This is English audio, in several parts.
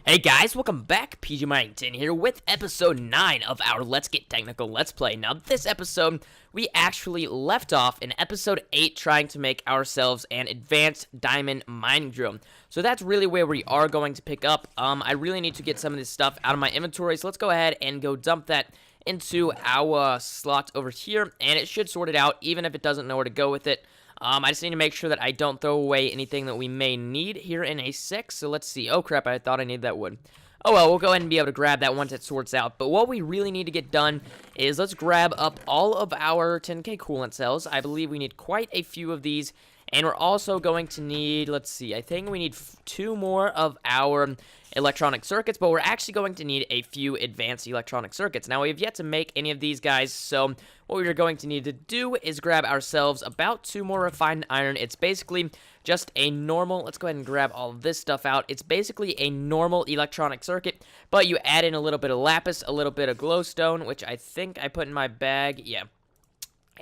Hey guys, welcome back. PG Mining10 here with episode 9 of our Let's Get Technical Let's Play. Now, this episode, we actually left off in episode 8 trying to make ourselves an advanced diamond mining drill. So that's really where we are going to pick up. I really need to get some of this stuff out of my inventory, so let's go ahead and go dump that into our slot over here, and it should sort it out, even if it doesn't know where to go with it. I just need to make sure that I don't throw away anything that we may need here in a sec. So let's see. Oh, crap. I thought I needed that wood. Oh, well, we'll go ahead and be able to grab that once it sorts out. But what we really need to get done is let's grab up all of our 10K coolant cells. I believe we need quite a few of these. And we're also going to need, let's see, I think we need 2 more of our electronic circuits, but we're actually going to need a few advanced electronic circuits. Now, we have yet to make any of these guys, so what we're going to need to do is grab ourselves about 2 more refined iron. It's basically just a normal, let's go ahead and grab all of this stuff out. It's basically a normal electronic circuit, but you add in a little bit of lapis, a little bit of glowstone, which I think I put in my bag, yeah.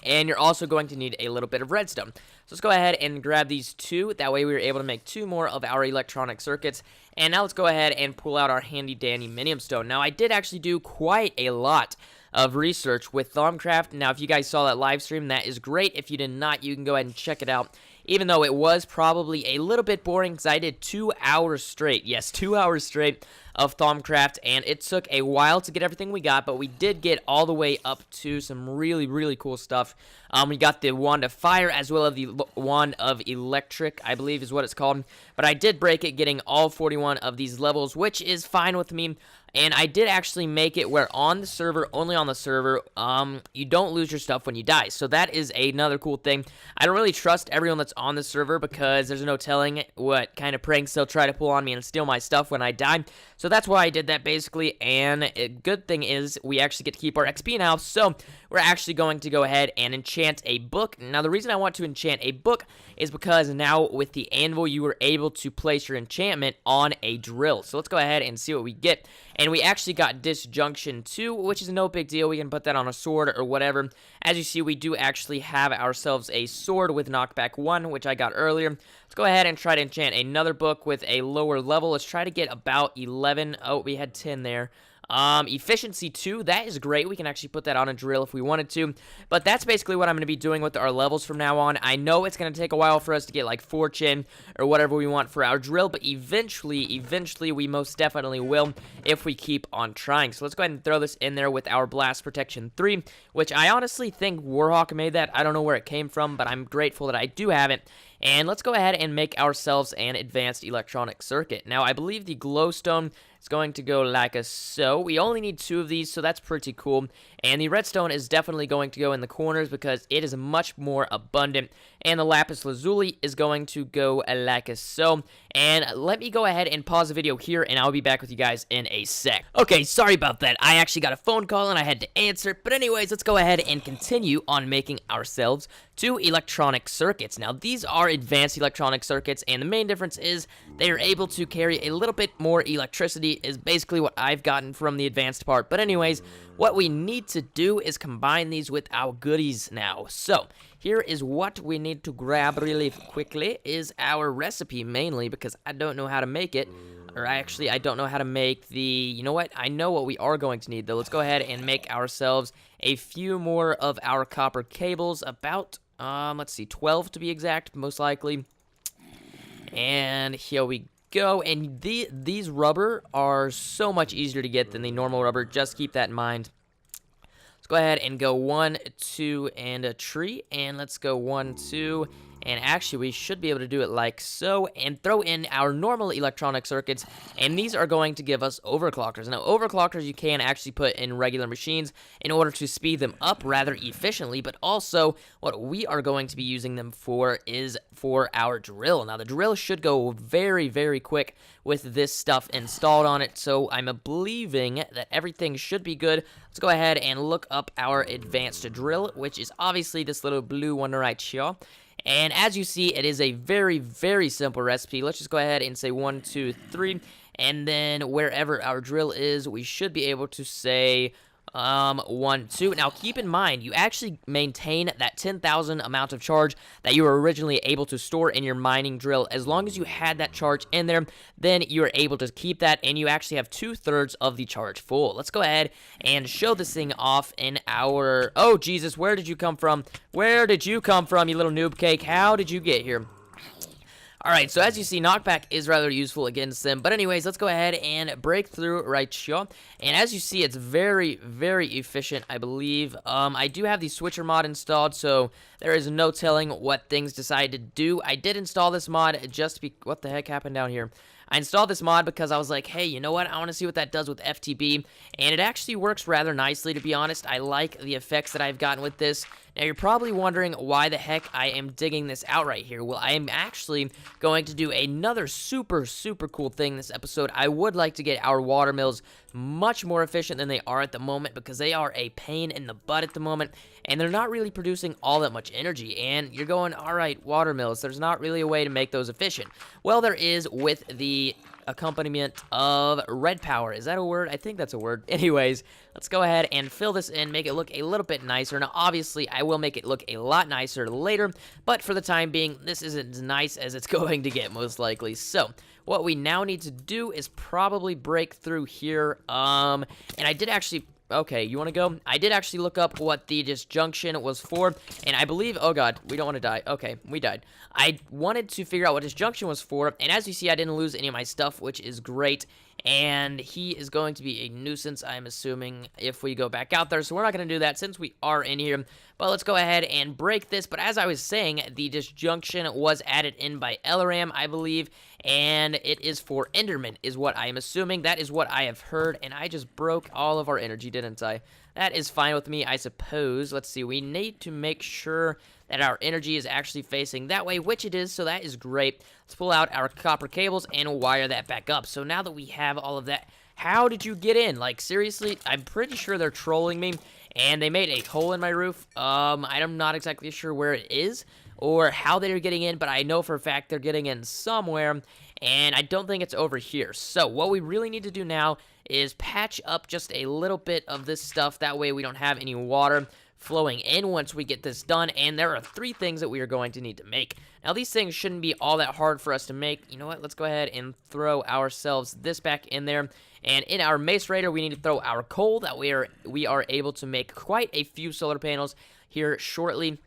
And you're also going to need a little bit of redstone. So let's go ahead and grab these 2. That way we were able to make 2 more of our electronic circuits. And now let's go ahead and pull out our handy dandy minium stone. Now I did actually do quite a lot of research with Thaumcraft. Now if you guys saw that live stream, that is great. If you did not, you can go ahead and check it out. Even though it was probably a little bit boring because I did 2 hours straight. Yes, 2 hours straight of Thaumcraft, and it took a while to get everything we got, but we did get all the way up to some really, really cool stuff. We got the Wand of Fire as well as the Wand of Electric, I believe is what it's called. But I did break it getting all 41 of these levels, which is fine with me. And I did actually make it where on the server, only on the server, you don't lose your stuff when you die. So that is another cool thing. I don't really trust everyone that's on the server because there's no telling what kind of pranks they'll try to pull on me and steal my stuff when I die. So that's why I did that basically. And a good thing is we actually get to keep our XP now. So we're actually going to go ahead and enchant a book. Now the reason I want to enchant a book is because now with the anvil you were able to place your enchantment on a drill. So let's go ahead and see what we get. And we actually got Disjunction 2, which is no big deal. We can put that on a sword or whatever. As you see, we do actually have ourselves a sword with Knockback 1, which I got earlier. Let's go ahead and try to enchant another book with a lower level. Let's try to get about 11. Oh, we had 10 there. Efficiency 2, that is great. We can actually put that on a drill if we wanted to. But that's basically what I'm going to be doing with our levels from now on. I know it's going to take a while for us to get like fortune or whatever we want for our drill, but eventually we most definitely will if we keep on trying. So let's go ahead and throw this in there with our Blast Protection 3, which I honestly think Warhawk made that. I don't know where it came from, but I'm grateful that I do have it. And let's go ahead and make ourselves an advanced electronic circuit. Now, I believe the glowstone is going to go like so. We only need 2 of these, so that's pretty cool. And the redstone is definitely going to go in the corners because it is much more abundant. And the lapis lazuli is going to go like so. And let me go ahead and pause the video here, and I'll be back with you guys in a sec. Okay, sorry about that. I actually got a phone call, and I had to answer it. But anyways, let's go ahead and continue on making ourselves 2 electronic circuits. Now, these are advanced electronic circuits, and the main difference is they are able to carry a little bit more electricity, is basically what I've gotten from the advanced part. But anyways, what we need to do is combine these with our goodies now. So here is what we need to grab really quickly is our recipe mainly because I don't know how to make it. Or actually, I don't know how to make the, you know what? I know what we are going to need though. Let's go ahead and make ourselves a few more of our copper cables, about, let's see, 12 to be exact, most likely. And here we go. And these rubber are so much easier to get than the normal rubber. Just keep that in mind. Let's go ahead and go 1, 2, and a tree. And let's go 1, 2. And actually, we should be able to do it like so, and throw in our normal electronic circuits, and these are going to give us overclockers. Now, overclockers you can actually put in regular machines in order to speed them up rather efficiently, but also what we are going to be using them for is for our drill. Now, the drill should go very, very quick with this stuff installed on it, so I'm believing that everything should be good. Let's go ahead and look up our advanced drill, which is obviously this little blue one right here. And as you see, it is a very, very simple recipe. Let's just go ahead and say 1, 2, 3. And then wherever our drill is, we should be able to say 1, 2. Now, keep in mind, you actually maintain that 10,000 amount of charge that you were originally able to store in your mining drill. As long as you had that charge in there, then you're able to keep that, and you actually have 2/3 of the charge full. Let's go ahead and show this thing off in our... Oh, Jesus, where did you come from? Where did you come from, you little noob cake? How did you get here? Alright, so as you see, knockback is rather useful against them. But anyways, let's go ahead and break through right here. And as you see, it's very, very efficient, I believe. I do have the switcher mod installed, so there is no telling what things decide to do. I did install this mod just what the heck happened down here? I installed this mod because I was like, hey, you know what? I want to see what that does with FTB, and it actually works rather nicely, to be honest. I like the effects that I've gotten with this. Now, you're probably wondering why the heck I am digging this out right here. Well, I am actually going to do another super, super cool thing this episode. I would like to get our water mills much more efficient than they are at the moment, because they are a pain in the butt at the moment, and they're not really producing all that much energy. And you're going, all right, water mills, there's not really a way to make those efficient. Well, there is with the accompaniment of red power. Is that a word? I think that's a word. Anyways, let's go ahead and fill this in, make it look a little bit nicer. Now, obviously, I will make it look a lot nicer later, but for the time being, this isn't as nice as it's going to get, most likely. So, what we now need to do is probably break through here, and I did actually... Okay, you want to go? I did actually look up what the disjunction was for, and I believe... Oh, God, we don't want to die. Okay, we died. I wanted to figure out what disjunction was for, and as you see, I didn't lose any of my stuff, which is great, and he is going to be a nuisance, I'm assuming, if we go back out there, so we're not going to do that since we are in here. But let's go ahead and break this. But as I was saying, the disjunction was added in by Elaram, I believe, and it is for Enderman, is what I am assuming. That is what I have heard, and I just broke all of our energy, didn't I? That is fine with me, I suppose. Let's see, we need to make sure that our energy is actually facing that way, which it is, so that is great. Let's pull out our copper cables and wire that back up. So now that we have all of that, how did you get in? Like, seriously, I'm pretty sure they're trolling me, and they made a hole in my roof. I'm not exactly sure where it is or how they're getting in, but I know for a fact they're getting in somewhere, and I don't think it's over here. So what we really need to do now is patch up just a little bit of this stuff. That way we don't have any water flowing in once we get this done, and there are 3 things that we are going to need to make. Now, these things shouldn't be all that hard for us to make. You know what? Let's go ahead and throw ourselves this back in there, and in our macerator, we need to throw our coal. That we are able to make quite a few solar panels here shortly,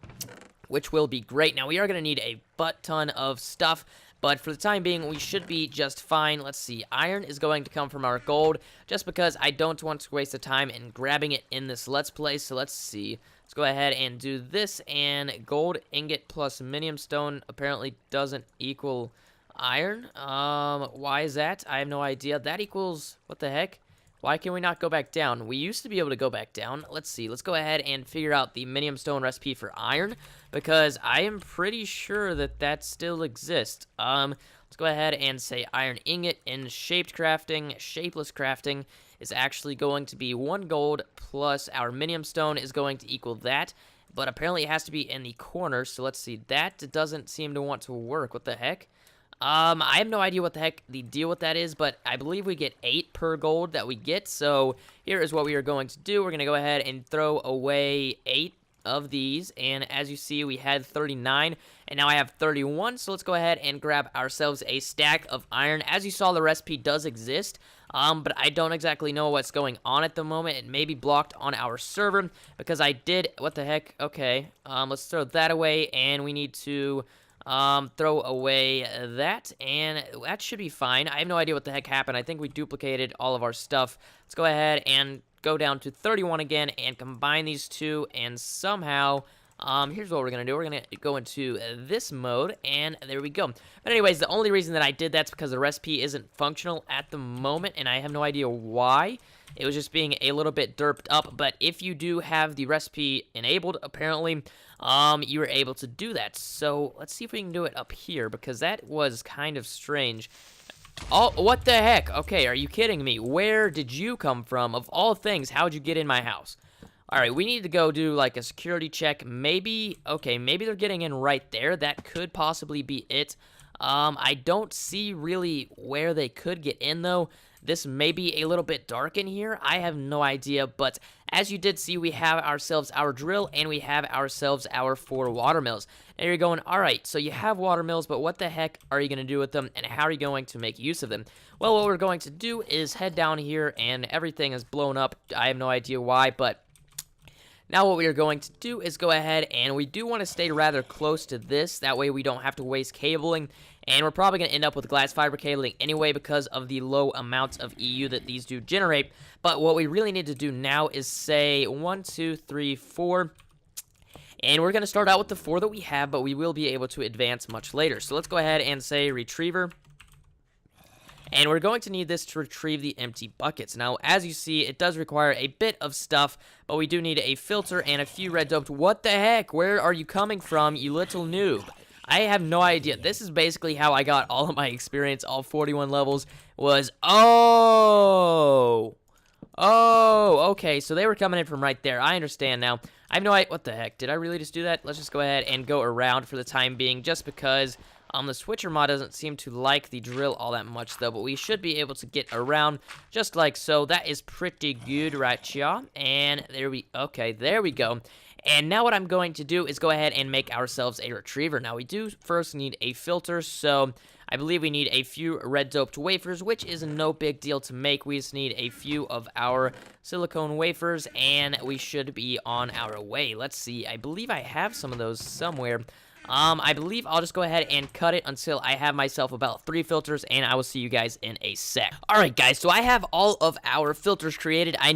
which will be great. Now, we are going to need a butt ton of stuff, but for the time being, we should be just fine. Let's see. Iron is going to come from our gold, just because I don't want to waste the time in grabbing it in this Let's Play. So let's see. Let's go ahead and do this, and gold ingot plus minium stone apparently doesn't equal iron. Why is that? I have no idea. That equals... What the heck? Why can we not go back down? We used to be able to go back down. Let's see. Let's go ahead and figure out the minium stone recipe for iron, because I am pretty sure that that still exists. Let's go ahead and say iron ingot in shaped crafting. Shapeless crafting is actually going to be 1 gold plus our minium stone is going to equal that. But apparently it has to be in the corner, so let's see. That doesn't seem to want to work. What the heck? I have no idea what the heck the deal with that is, but I believe we get 8 per gold that we get, so here is what we are going to do. We're going to go ahead and throw away 8 of these, and as you see, we had 39, and now I have 31, so let's go ahead and grab ourselves a stack of iron. As you saw, the recipe does exist, but I don't exactly know what's going on at the moment. It may be blocked on our server, because I did... What the heck? Okay, let's throw that away, and we need to... throw away that, and that should be fine. I have no idea what the heck happened. I think we duplicated all of our stuff. Let's go ahead and go down to 31 again and combine these two, and somehow, here's what we're going to do. We're going to go into this mode, and there we go. But anyways, the only reason that I did that's because the recipe isn't functional at the moment, and I have no idea why. It was just being a little bit derped up, but if you do have the recipe enabled, apparently, you were able to do that. So, let's see if we can do it up here, because that was kind of strange. Oh, what the heck? Okay, are you kidding me? Where did you come from? Of all things, how'd you get in my house? Alright, we need to go do, like, a security check. Maybe, okay, maybe they're getting in right there. That could possibly be it. I don't see really where they could get in, though. This may be a little bit dark in here. I have no idea, but as you did see, we have ourselves our drill, and we have ourselves our 4 watermills. And you're going, alright, so you have watermills, but what the heck are you going to do with them, and how are you going to make use of them? Well, what we're going to do is head down here, and everything is blown up. I have no idea why, but now what we are going to do is go ahead, and we do want to stay rather close to this. That way we don't have to waste cabling. And we're probably going to end up with glass fiber cabling anyway because of the low amounts of EU that these do generate. But what we really need to do now is say 1, 2, 3, 4. And we're going to start out with the 4 that we have, but we will be able to advance much later. So let's go ahead and say retriever. And we're going to need this to retrieve the empty buckets. Now, as you see, it does require a bit of stuff, but we do need a filter and a few red doped. What the heck? Where are you coming from, you little noob? I have no idea. This is basically how I got all of my experience, all 41 levels, was, okay, so they were coming in from right there. I understand now. I have no idea. What the heck? Did I really just do that? Let's just go ahead and go around for the time being, just because the switcher mod doesn't seem to like the drill all that much, though, but we should be able to get around just like so. That is pretty good right here, and there we go. And now what I'm going to do is go ahead and make ourselves a retriever. Now, we do first need a filter, so I believe we need a few red doped wafers, which is no big deal to make. We just need a few of our silicone wafers, and we should be on our way. Let's see. I believe I have some of those somewhere. I believe I'll just go ahead and cut it until I have myself about 3 filters, and I will see you guys in a sec. Alright guys, so I have all of our filters created. I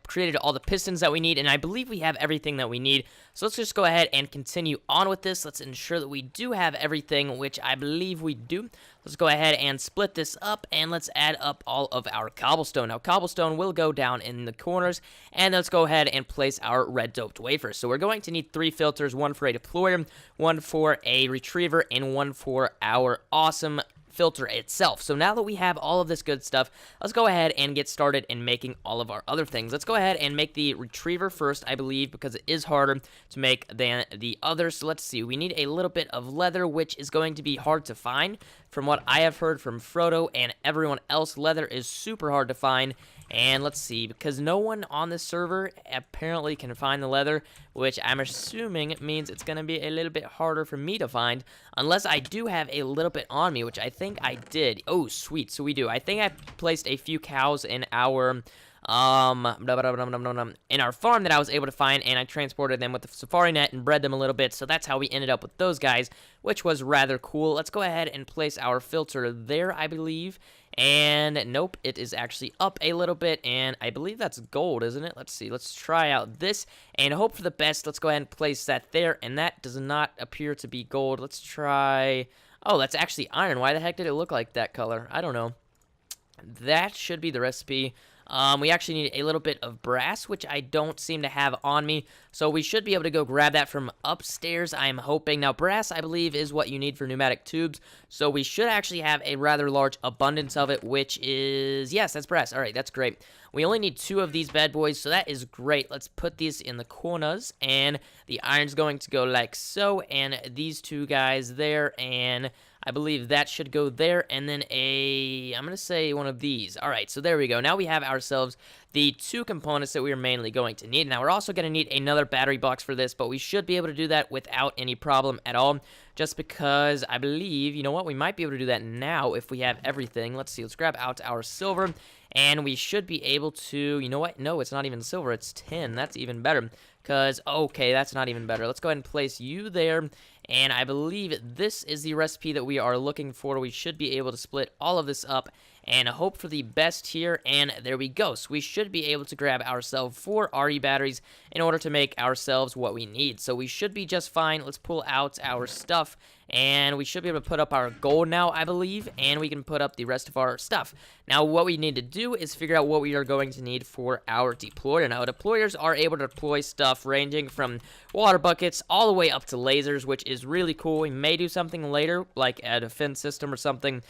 created all the pistons that we need, and I believe we have everything that we need. So let's just go ahead and continue on with this. Let's ensure that we do have everything, which I believe we do. Let's go ahead and split this up, and let's add up all of our cobblestone. Now, cobblestone will go down in the corners, and let's go ahead and place our red doped wafers. So we're going to need 3 filters, 1 for a deployer, 1 for a retriever, and 1 for our awesome filter itself. So now that we have all of this good stuff, let's go ahead and get started in making all of our other things. Let's go ahead and make the retriever first, I believe, because it is harder to make than the others. So let's see. We need a little bit of leather, which is going to be hard to find. From what I have heard from Frodo and everyone else, leather is super hard to find. And let's see, because no one on this server apparently can find the leather, which I'm assuming means it's going to be a little bit harder for me to find, unless I do have a little bit on me, which I think I did. Oh, sweet, so we do. I think I placed a few cows in our farm that I was able to find, and I transported them with the safari net and bred them a little bit, so that's how we ended up with those guys, which was rather cool. Let's go ahead and place our filter there, I believe. And nope, it is actually up a little bit, and I believe that's gold, isn't it? Let's see. Let's try out this and hope for the best. Let's go ahead and place that there, and that does not appear to be gold. Let's try. Oh, that's actually iron. Why the heck did it look like that color? I don't know. That should be the recipe. We actually need a little bit of brass, which I don't seem to have on me, so we should be able to go grab that from upstairs, I'm hoping. Now, brass, I believe, is what you need for pneumatic tubes, so we should actually have a rather large abundance of it, which is, yes, that's brass. All right, that's great. We only need 2 of these bad boys, so that is great. Let's put these in the corners, and the iron's going to go like so, and these 2 guys there, and I believe that should go there, and then I'm going to say one of these. All right, so there we go. Now we have ourselves the 2 components that we are mainly going to need. Now, we're also going to need another battery box for this, but we should be able to do that without any problem at all, just because I believe, you know what, we might be able to do that now if we have everything. Let's see, let's grab out our silver, and we should be able to, you know what, no, it's not even silver, it's tin. That's even better, because, okay, that's not even better. Let's go ahead and place you there, and I believe this is the recipe that we are looking for. We should be able to split all of this up and hope for the best here, and there we go. So we should be able to grab ourselves 4 RE batteries in order to make ourselves what we need. So we should be just fine. Let's pull out our stuff, and we should be able to put up our gold now, I believe, and we can put up the rest of our stuff. Now, what we need to do is figure out what we are going to need for our deployer. Now, deployers are able to deploy stuff ranging from water buckets all the way up to lasers, which is really cool. We may do something later, like a defense system or something.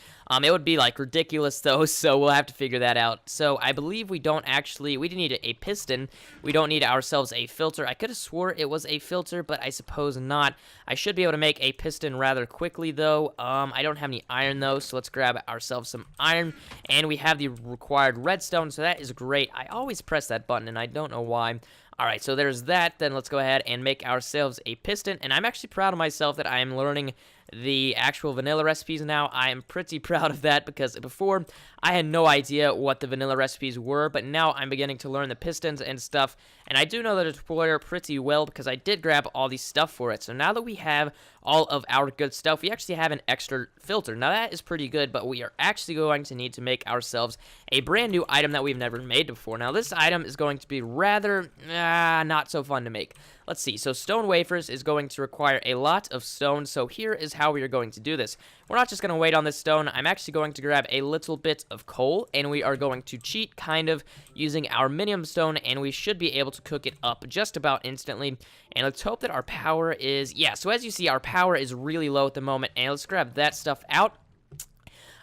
It would be, like, ridiculous, though, so we'll have to figure that out. So, I believe we need a piston. We don't need ourselves a filter. I could have swore it was a filter, but I suppose not. I should be able to make a piston rather quickly, though. I don't have any iron, though, so let's grab ourselves some iron. And we have the required redstone, so that is great. I always press that button, and I don't know why. Alright, so there's that. Then let's go ahead and make ourselves a piston. And I'm actually proud of myself that I am learning the actual vanilla recipes now. I am pretty proud of that because before I had no idea what the vanilla recipes were, but now I'm beginning to learn the pistons and stuff, and I do know the deployer pretty well because I did grab all the stuff for it. So now that we have all of our good stuff, we actually have an extra filter. Now that is pretty good, but we are actually going to need to make ourselves a brand new item that we've never made before. Now this item is going to be rather not so fun to make. Let's see, so stone wafers is going to require a lot of stone, so here is how we are going to do this. We're not just going to wait on this stone. I'm actually going to grab a little bit of coal, and we are going to cheat, kind of, using our minium stone, and we should be able to cook it up just about instantly. And let's hope that our power is, yeah, so as you see, our power is really low at the moment, and let's grab that stuff out.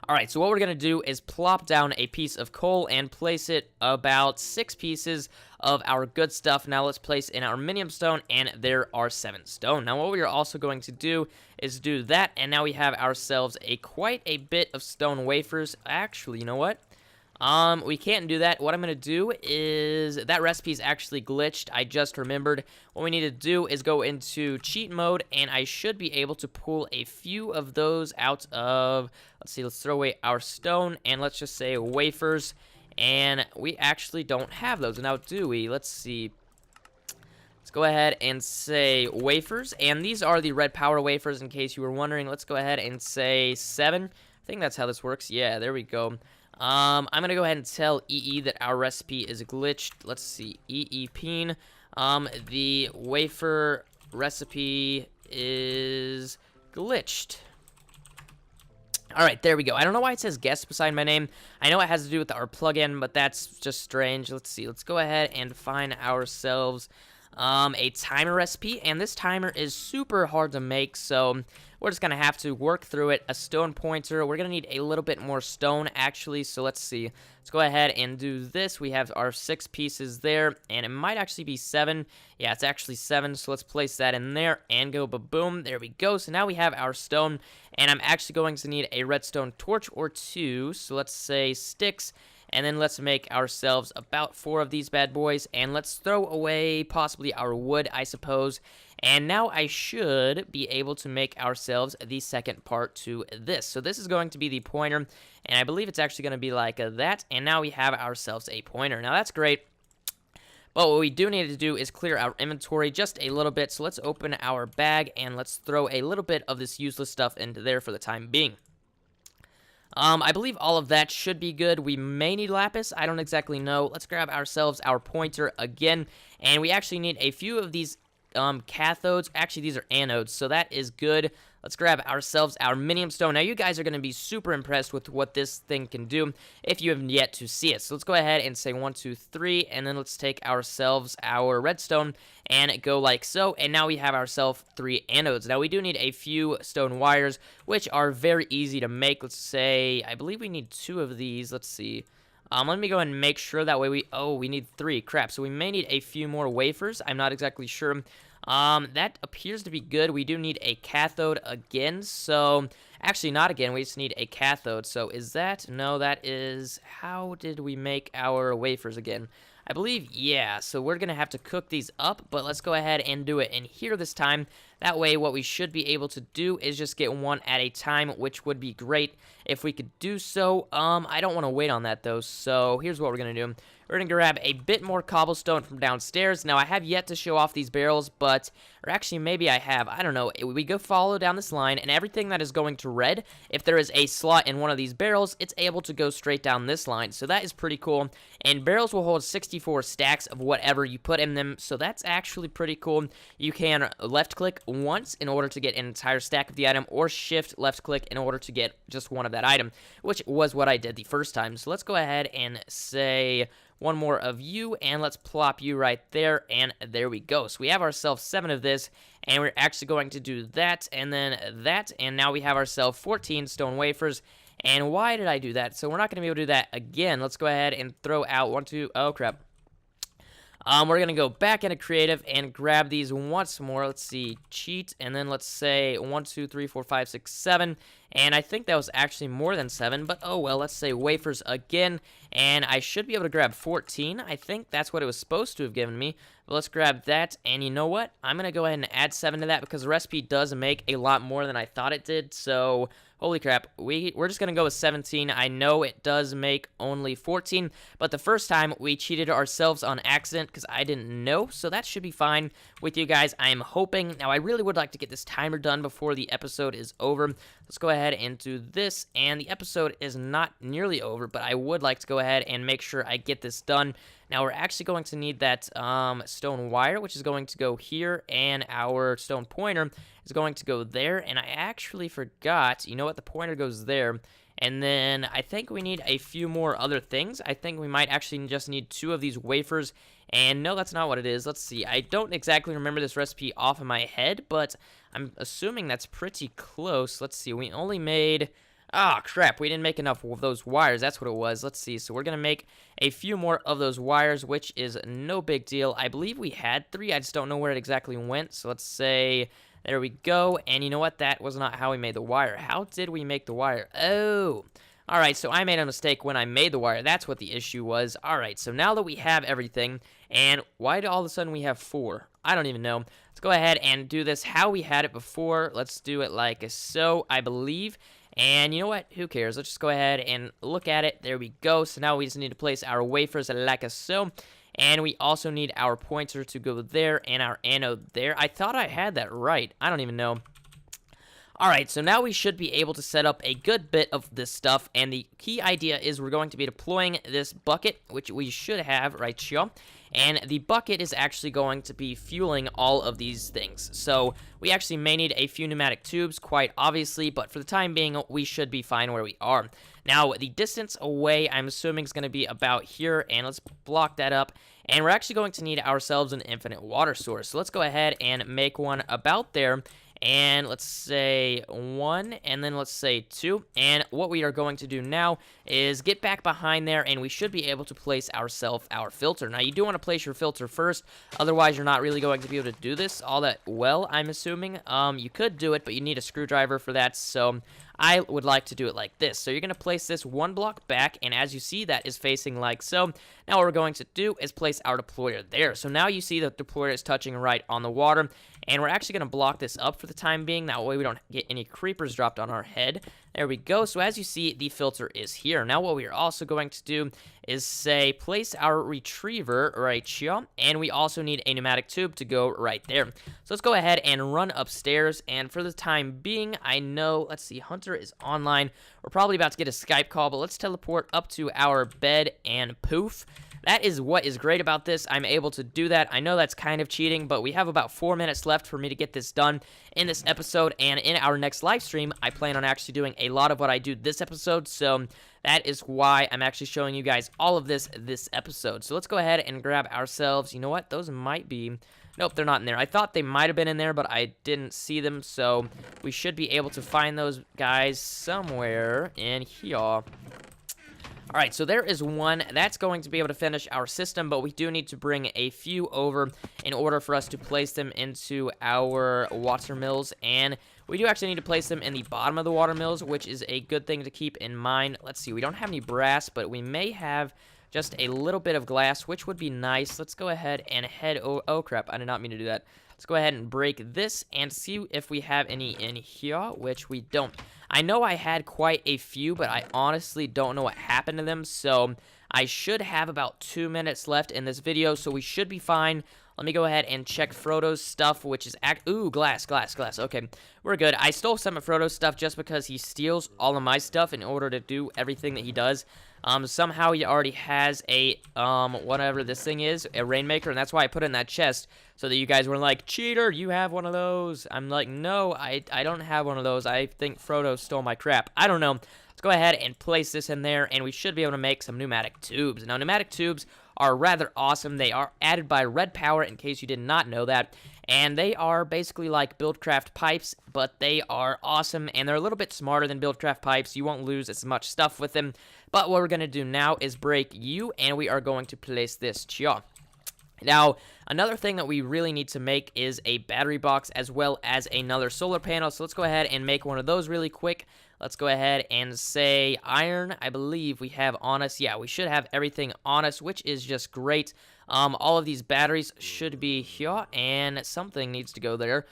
Alright, so what we're going to do is plop down a piece of coal and place it about 6 pieces of our good stuff. Now let's place in our minium stone, and there are 7 stone. Now what we are also going to do is do that, and now we have ourselves quite a bit of stone wafers. Actually, you know what? We can't do that. What I'm going to do is, that recipe is actually glitched. I just remembered. What we need to do is go into cheat mode, and I should be able to pull a few of those out of, let's see, let's throw away our stone, and let's just say wafers, and we actually don't have those. Now, do we? Let's see. Let's go ahead and say wafers, and these are the red power wafers, in case you were wondering. Let's go ahead and say 7. I think that's how this works. Yeah, there we go. I'm going to go ahead and tell EE that our recipe is glitched. Let's see, EE Peen. The wafer recipe is glitched. Alright, there we go. I don't know why it says guest beside my name. I know it has to do with our plugin, but that's just strange. Let's see. Let's go ahead and find ourselves a timer recipe, and this timer is super hard to make, so we're just gonna have to work through it. A stone pointer, we're gonna need a little bit more stone actually, so let's see. Let's go ahead and do this. We have our 6 pieces there, and it might actually be 7. Yeah, it's actually 7, so let's place that in there and go ba-boom. There we go. So now we have our stone, and I'm actually going to need a redstone torch or 2, so let's say sticks. And then let's make ourselves about 4 of these bad boys, and let's throw away possibly our wood, I suppose. And now I should be able to make ourselves the second part to this. So this is going to be the pointer, and I believe it's actually going to be like that. And now we have ourselves a pointer. Now that's great. But what we do need to do is clear our inventory just a little bit. So let's open our bag, and let's throw a little bit of this useless stuff into there for the time being. I believe all of that should be good. We may need lapis. I don't exactly know. Let's grab ourselves our pointer again. And we actually need a few of these cathodes. Actually, these are anodes, so that is good. Let's grab ourselves our minium stone. Now, you guys are going to be super impressed with what this thing can do if you have yet to see it. So let's go ahead and say 1, 2, 3, and then let's take ourselves our redstone and go like so. And now we have ourselves 3 anodes. Now, we do need a few stone wires, which are very easy to make. Let's say, I believe we need 2 of these. Let's see. Let me go and make sure that way we need 3. Crap. So we may need a few more wafers. I'm not exactly sure. That appears to be good. We do need a cathode again, so actually not again, we just need a cathode. So is that, no, that is, how did we make our wafers again? I believe, yeah, so we're gonna have to cook these up, but let's go ahead and do it in here this time. That way, what we should be able to do is just get one at a time, which would be great if we could do so. I don't want to wait on that, though, so here's what we're gonna do. We're going to grab a bit more cobblestone from downstairs. Now, I have yet to show off these barrels, but, or actually, maybe I have. I don't know. We go follow down this line, and everything that is going to red, if there is a slot in one of these barrels, it's able to go straight down this line. So that is pretty cool. And barrels will hold 64 stacks of whatever you put in them, so that's actually pretty cool. You can left-click once in order to get an entire stack of the item, or shift left-click in order to get just one of that item, which was what I did the first time. So let's go ahead and say one more of you, and let's plop you right there, and there we go. So we have ourselves 7 of this, and we're actually going to do that, and then that, and now we have ourselves 14 stone wafers. And why did I do that? So we're not going to be able to do that again. Let's go ahead and throw out 1, 2, oh crap. We're going to go back into creative and grab these once more. Let's see, cheat, and then let's say 1, 2, 3, 4, 5, 6, 7. And I think that was actually more than 7, but oh well, let's say wafers again. And I should be able to grab 14. I think that's what it was supposed to have given me. But let's grab that, and you know what? I'm going to go ahead and add 7 to that because the recipe does make a lot more than I thought it did. So, holy crap, we're just going to go with 17. I know it does make only 14, but the first time we cheated ourselves on accident because I didn't know, so that should be fine with you guys, I'm hoping. Now, I really would like to get this timer done before the episode is over. Let's go ahead and do this, and the episode is not nearly over, but I would like to go ahead and make sure I get this done. Now, we're actually going to need that stone wire, which is going to go here, and our stone pointer is going to go there, and I actually forgot, you know what, the pointer goes there, and then I think we need a few more other things. I think we might actually just need 2 of these wafers, and no, that's not what it is. Let's see, I don't exactly remember this recipe off of my head, but I'm assuming that's pretty close. Let's see, we only made... Ah, crap, we didn't make enough of those wires. That's what it was. Let's see. So we're going to make a few more of those wires, which is no big deal. I believe we had 3. I just don't know where it exactly went. So let's say, there we go. And you know what? That was not how we made the wire. How did we make the wire? Oh, all right. So I made a mistake when I made the wire. That's what the issue was. All right. So now that we have everything, and why do all of a sudden we have 4? I don't even know. Let's go ahead and do this how we had it before. Let's do it like so, I believe. And you know what? Who cares? Let's just go ahead and look at it. There we go. So now we just need to place our wafers like so. And we also need our pointer to go there and our anode there. I thought I had that right. I don't even know. Alright, so now we should be able to set up a good bit of this stuff, and the key idea is we're going to be deploying this bucket, which we should have right here, and the bucket is actually going to be fueling all of these things. So we actually may need a few pneumatic tubes, quite obviously, but for the time being, we should be fine where we are. Now, the distance away, I'm assuming, is going to be about here, and let's block that up. And we're actually going to need ourselves an infinite water source. So let's go ahead and make one about there. And let's say 1, and then let's say 2. And what we are going to do now is get back behind there, and we should be able to place our filter. Now, you do want to place your filter first, otherwise you're not really going to be able to do this all that well, I'm assuming. You could do it, but you need a screwdriver for that, so I would like to do it like this. So you're going to place this 1 block back, and as you see, that is facing like so. Now what we're going to do is place our deployer there. So now you see that the deployer is touching right on the water, and we're actually going to block this up for the time being. That way we don't get any creepers dropped on our head. There we go. So as you see, the filter is here. Now what we are also going to do is say place our retriever right here, and we also need a pneumatic tube to go right there. So let's go ahead and run upstairs, and for the time being, I know, let's see, Hunter is online. We're probably about to get a Skype call, but let's teleport up to our bed and poof. That is what is great about this. I'm able to do that. I know that's kind of cheating, but we have about 4 minutes left for me to get this done in this episode, and in our next live stream, I plan on actually doing a lot of what I do this episode, so that is why I'm actually showing you guys all of this episode. So let's go ahead and grab ourselves, you know what, those might be, nope, they're not in there. I thought they might have been in there, but I didn't see them, so we should be able to find those guys somewhere in here. Alright, so there is one. That's going to be able to finish our system, but we do need to bring a few over in order for us to place them into our water mills, and we do actually need to place them in the bottom of the water mills, which is a good thing to keep in mind. Let's see, we don't have any brass, but we may have just a little bit of glass, which would be nice. Let's go ahead and head oh crap, I did not mean to do that. Let's go ahead and break this and see if we have any in here, which we don't. I know I had quite a few, but I honestly don't know what happened to them, so I should have about 2 minutes left in this video, so we should be fine. Let me go ahead and check Frodo's stuff, which is ooh, glass. Okay, we're good. I stole some of Frodo's stuff just because he steals all of my stuff in order to do everything that he does. Somehow he already has a, whatever this thing is, a Rainmaker, and that's why I put it in that chest, so that you guys were like, cheater, you have one of those. I'm like, no, I don't have one of those. I think Frodo stole my crap. I don't know. Let's go ahead and place this in there, and we should be able to make some pneumatic tubes. Now, pneumatic tubes are rather awesome. They are added by Red Power, in case you did not know that, and they are basically like Buildcraft pipes, but they are awesome, and they're a little bit smarter than Buildcraft pipes. You won't lose as much stuff with them, but what we're going to do now is break you, and we are going to place this here. Now, another thing that we really need to make is a battery box as well as another solar panel. So let's go ahead and make one of those really quick. Let's go ahead and say iron, I believe we have on us. Yeah, we should have everything on us, which is just great. All of these batteries should be here, and something needs to go there.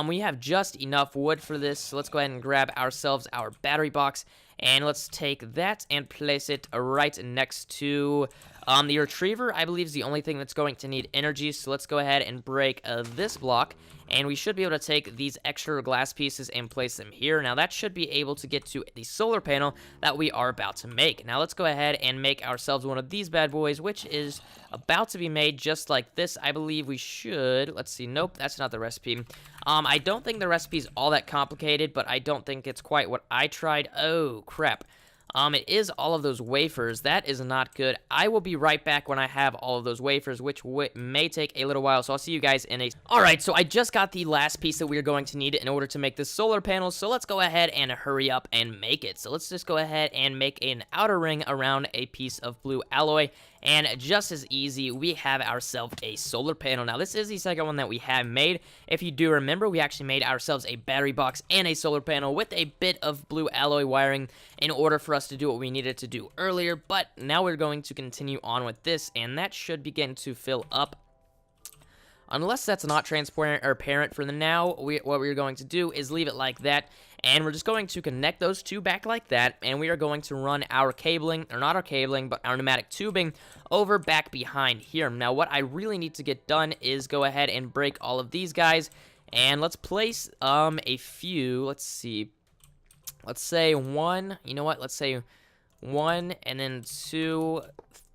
We have just enough wood for this, so let's go ahead and grab ourselves our battery box, and let's take that and place it right next to the retriever. I believe is the only thing that's going to need energy, so let's go ahead and break this block, and we should be able to take these extra glass pieces and place them here. Now, that should be able to get to the solar panel that we are about to make. Now, let's go ahead and make ourselves one of these bad boys, which is about to be made just like this. I believe we should. Let's see. Nope, that's not the recipe. I don't think the recipe is all that complicated, but I don't think it's quite what I tried. Oh, crap. It is all of those wafers. That is not good. I will be right back when I have all of those wafers, which may take a little while, so I'll see you guys in a... Alright, so I just got the last piece that we're going to need in order to make this solar panel, so let's go ahead and hurry up and make it. So let's just go ahead and make an outer ring around a piece of blue alloy, and just as easy, we have ourselves a solar panel. Now, this is the second one that we have made. If you do remember, we actually made ourselves a battery box and a solar panel with a bit of blue alloy wiring in order for us to do what we needed to do earlier, but now we're going to continue on with this, and that should begin to fill up. Unless that's not transparent or apparent for the now, what we're going to do is leave it like that, and we're just going to connect those two back like that, and we are going to run our cabling, or not our cabling, but our pneumatic tubing over back behind here. Now, what I really need to get done is go ahead and break all of these guys, and let's place a few, let's see, let's say one, you know what, let's say one, and then 2,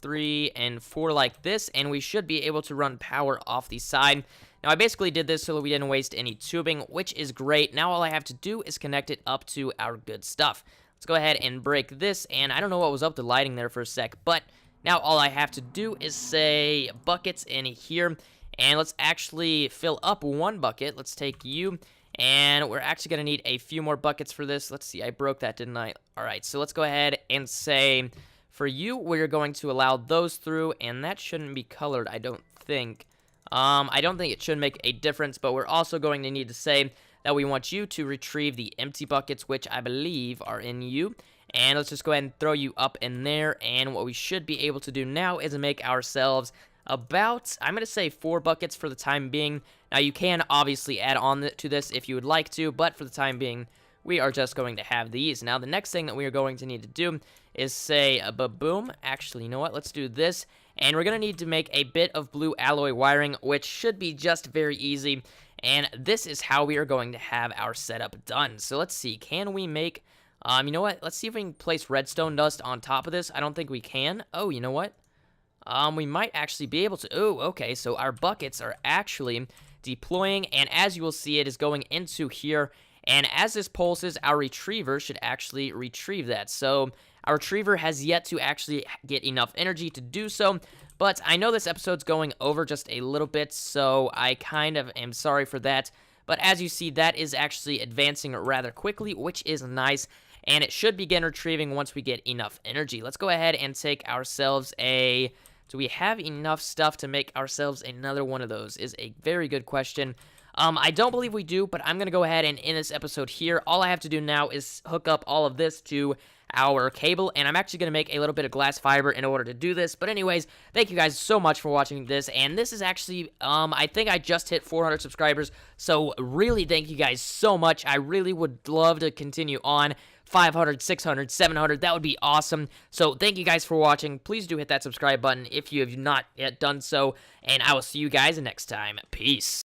3, and 4 like this, and we should be able to run power off the side. Now, I basically did this so that we didn't waste any tubing, which is great. Now, all I have to do is connect it up to our good stuff. Let's go ahead and break this, and I don't know what was up to lighting there for a sec, but now all I have to do is say buckets in here, and let's actually fill up one bucket. Let's take you, and we're actually going to need a few more buckets for this. Let's see, I broke that, didn't I? All right, so let's go ahead and say, for you, we're going to allow those through, and that shouldn't be colored, I don't think. I don't think it should make a difference, but we're also going to need to say that we want you to retrieve the empty buckets, which I believe are in you. And let's just go ahead and throw you up in there, and what we should be able to do now is make ourselves about, I'm going to say 4 buckets for the time being. Now, you can obviously add on to this if you would like to, but for the time being, we are just going to have these. Now, the next thing that we are going to need to do is say a ba-boom. Actually, you know what? Let's do this. And we're going to need to make a bit of blue alloy wiring, which should be just very easy. And this is how we are going to have our setup done. So let's see. Can we make... you know what? Let's see if we can place redstone dust on top of this. I don't think we can. Oh, you know what? We might actually be able to... Oh, okay. So our buckets are actually deploying. And as you will see, it is going into here. And as this pulses, our retriever should actually retrieve that. So our retriever has yet to actually get enough energy to do so. But I know this episode's going over just a little bit, so I kind of am sorry for that. But as you see, that is actually advancing rather quickly, which is nice. And it should begin retrieving once we get enough energy. Let's go ahead and take ourselves a... Do we have enough stuff to make ourselves another one of those? Is a very good question. I don't believe we do, but I'm going to go ahead and end this episode here. All I have to do now is hook up all of this to our cable, and I'm actually going to make a little bit of glass fiber in order to do this. But anyways, thank you guys so much for watching this, and this is actually, I think I just hit 400 subscribers, so really thank you guys so much. I really would love to continue on. 500, 600, 700, that would be awesome. So thank you guys for watching. Please do hit that subscribe button if you have not yet done so, and I will see you guys next time. Peace.